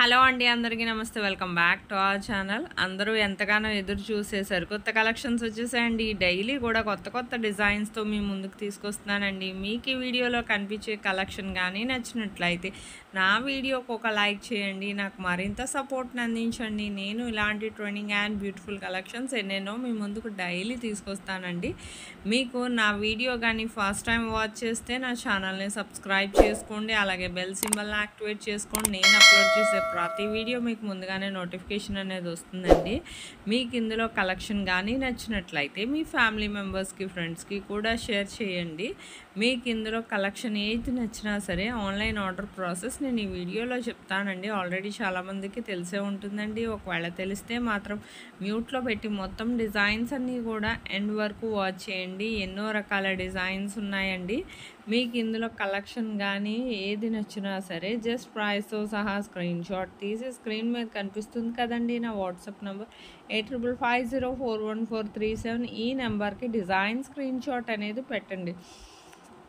Hello అండి, అందరికీ నమస్తే. Welcome back to our channel. అందరూ ఎంతగానో ఎదురు చూసేసారు. కొత్త కలెక్షన్స్ వచ్చేసాయండి. డైలీ కూడా కొత్త కొత్త డిజైన్స్తో మీ ముందుకు తీసుకొస్తున్నానండి. మీకు ఈ వీడియోలో కనిపించే కలెక్షన్ కానీ నచ్చినట్లయితే నా వీడియోకి ఒక లైక్ చేయండి, నాకు మరింత సపోర్ట్ని అందించండి. నేను ఇలాంటి ట్రెండింగ్ అండ్ బ్యూటిఫుల్ కలెక్షన్స్ ఎన్నెన్నో మీ ముందుకు డైలీ తీసుకొస్తానండి. మీకు నా వీడియో కానీ ఫస్ట్ టైం వాచ్ చేస్తే నా ఛానల్ని సబ్స్క్రైబ్ చేసుకోండి, అలాగే బెల్ సింబల్ని యాక్టివేట్ చేసుకోండి. నేను అప్లోడ్ చేసే ప్రతి వీడియో మీకు ముందుగానే నోటిఫికేషన్ అనేది వస్తుందండి. మీకు ఇందులో కలెక్షన్ కానీ నచ్చినట్లయితే మీ ఫ్యామిలీ మెంబర్స్కి, ఫ్రెండ్స్కి కూడా షేర్ చేయండి. మీకు ఇందులో కలెక్షన్ ఏది నచ్చినా సరే ఆన్లైన్ ఆర్డర్ ప్రాసెస్ నేను ఈ వీడియోలో చెప్తానండి. ఆల్రెడీ చాలామందికి తెలిసే ఉంటుందండి. ఒకవేళ తెలిస్తే మాత్రం మ్యూట్లో పెట్టి మొత్తం డిజైన్స్ అన్నీ కూడా ఎండ్ వరకు వాచ్ చేయండి. ఎన్నో రకాల డిజైన్స్ ఉన్నాయండి. మీకు ఇందులో కలెక్షన్ కానీ ఏది నచ్చినా సరే జస్ట్ ప్రైస్తో సహా స్క్రీన్ షాట్ తీసి స్క్రీన్ మీద కనిపిస్తుంది కదండి నా వాట్సాప్ నెంబర్ 8550414437. ఈ నెంబర్కి డిజైన్ స్క్రీన్ షాట్ అనేది పెట్టండి.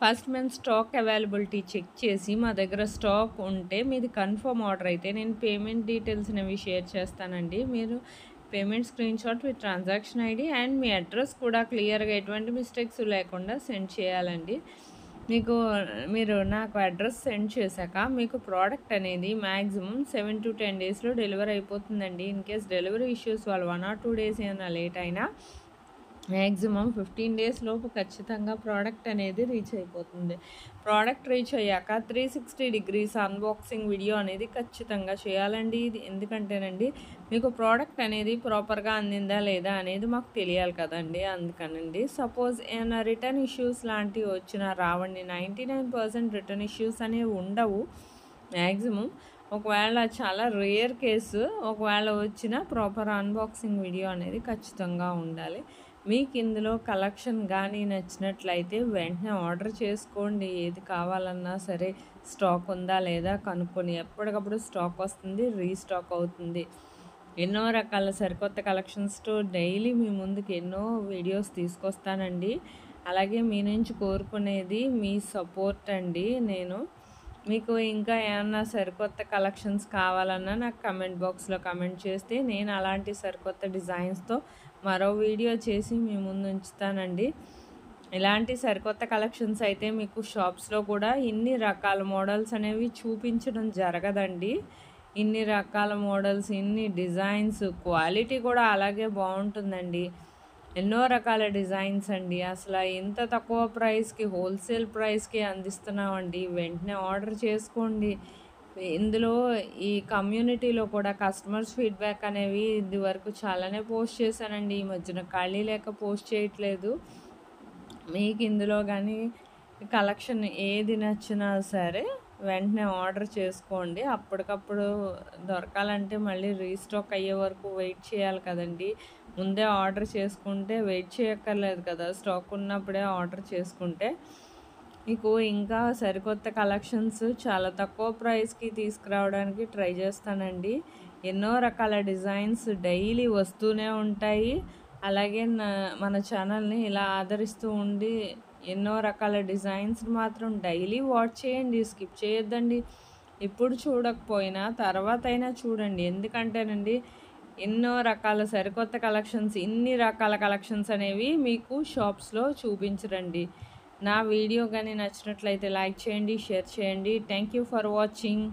ఫస్ట్ మేము స్టాక్ అవైలబిలిటీ చెక్ చేసి మా దగ్గర స్టాక్ ఉంటే మీది కన్ఫర్మ్ ఆర్డర్ అయితే నేను పేమెంట్ డీటెయిల్స్ అనేవి షేర్ చేస్తానండి. మీరు payment screen shot with transaction ID and me address కూడా క్లియర్గా ఎటువంటి మిస్టేక్స్ లేకుండా సెండ్ చేయాలండి. మీరు నాకు అడ్రస్ సెండ్ చేశాక మీకు ప్రోడక్ట్ అనేది మ్యాక్సిమం 7 to 10 డేస్లో డెలివరీ అయిపోతుందండి. ఇన్ కేస్ డెలివరీ ఇష్యూస్ వాళ్ళు 1 or 2 డేస్ ఏమైనా లేట్ అయినా మ్యాక్సిమం 15 డేస్ లోపు ఖచ్చితంగా ప్రోడక్ట్ అనేది రీచ్ అయిపోతుంది. ప్రోడక్ట్ రీచ్ అయ్యాక 360 degrees అన్బాక్సింగ్ వీడియో అనేది ఖచ్చితంగా చేయాలండి. ఇది ఎందుకంటేనండి మీకు ప్రోడక్ట్ అనేది ప్రాపర్గా అందిందా లేదా అనేది మాకు తెలియాలి కదండి. అందుకనండి సపోజ్ ఏమైనా రిటర్న్ ఇష్యూస్ లాంటివి వచ్చినా రావండి. 99% రిటర్న్ ఇష్యూస్ అనేవి ఉండవు మ్యాక్సిమం. ఒకవేళ చాలా రేర్ కేసు ఒకవేళ వచ్చిన ప్రాపర్ అన్బాక్సింగ్ వీడియో అనేది ఖచ్చితంగా ఉండాలి. మీకు ఇందులో కలెక్షన్ కానీ నచ్చినట్లయితే వెంటనే ఆర్డర్ చేసుకోండి. ఏది కావాలన్నా సరే స్టాక్ ఉందా లేదా కనుక్కొని ఎప్పటికప్పుడు స్టాక్ వస్తుంది, రీస్టాక్ అవుతుంది. ఎన్నో రకాల సరికొత్త కలెక్షన్స్తో డైలీ మీ ముందుకు ఎన్నో వీడియోస్ తీసుకొస్తానండి. అలాగే మీ నుంచి కోరుకునేది మీ సపోర్ట్ అండి. మీకు ఇంకా ఏమన్నా సరికొత్త కలెక్షన్స్ కావాలన్నా నాకు కమెంట్ బాక్స్లో కమెంట్ చేస్తే నేను అలాంటి సరికొత్త డిజైన్స్తో మరో వీడియో చేసి మీ ముందు ఉంచుతానండి. ఇలాంటి సరికొత్త కలెక్షన్స్ అయితే మీకు షాప్స్లో కూడా ఇన్ని రకాల మోడల్స్ అనేవి చూపించడం జరగదండి. ఇన్ని రకాల మోడల్స్, ఇన్ని డిజైన్స్, క్వాలిటీ కూడా అలాగే బాగుంటుందండి. ఎన్నో రకాల డిజైన్స్ అండి. అసలు ఇంత తక్కువ ప్రైస్కి, హోల్సేల్ ప్రైస్కి అందిస్తున్నామండి. వెంటనే ఆర్డర్ చేసుకోండి. ఇందులో ఈ కమ్యూనిటీలో కూడా కస్టమర్స్ ఫీడ్బ్యాక్ అనేవి ఇది వరకు చాలానే పోస్ట్ చేశానండి. ఈ మధ్యన ఖాళీ లేక పోస్ట్ చేయట్లేదు. మీకు ఇందులో కానీ కలెక్షన్ ఏది నచ్చినా సరే వెంటనే ఆర్డర్ చేసుకోండి. అప్పటికప్పుడు దొరకాలంటే మళ్ళీ రీస్టాక్ అయ్యే వరకు వెయిట్ చేయాలి కదండి. ముందే ఆర్డర్ చేసుకుంటే వెయిట్ చేయక్కర్లేదు కదా. స్టాక్ ఉన్నప్పుడే ఆర్డర్ చేసుకుంటే మీకు ఇంకా సరికొత్త కలెక్షన్స్ చాలా తక్కువ ప్రైస్కి తీసుకురావడానికి ట్రై చేస్తానండి. ఎన్నో రకాల డిజైన్స్ డైలీ వస్తూనే ఉంటాయి. అలాగే మన ఛానల్ని ఇలా ఆదరిస్తూ ఉండి ఎన్నో రకాల డిజైన్స్ మాత్రం డైలీ వాచ్ చేయండి, స్కిప్ చేయొద్దండి. ఇప్పుడు చూడకపోయినా తర్వాత అయినా చూడండి. ఎందుకంటేనండి ఎన్నో రకాల సరికొత్త కలెక్షన్స్, ఇన్ని రకాల కలెక్షన్స్ అనేవి మీకు షాప్స్లో చూపించరండి. నా వీడియో కానీ నచ్చినట్లయితే లైక్ చేయండి, షేర్ చేయండి. Thank you for watching.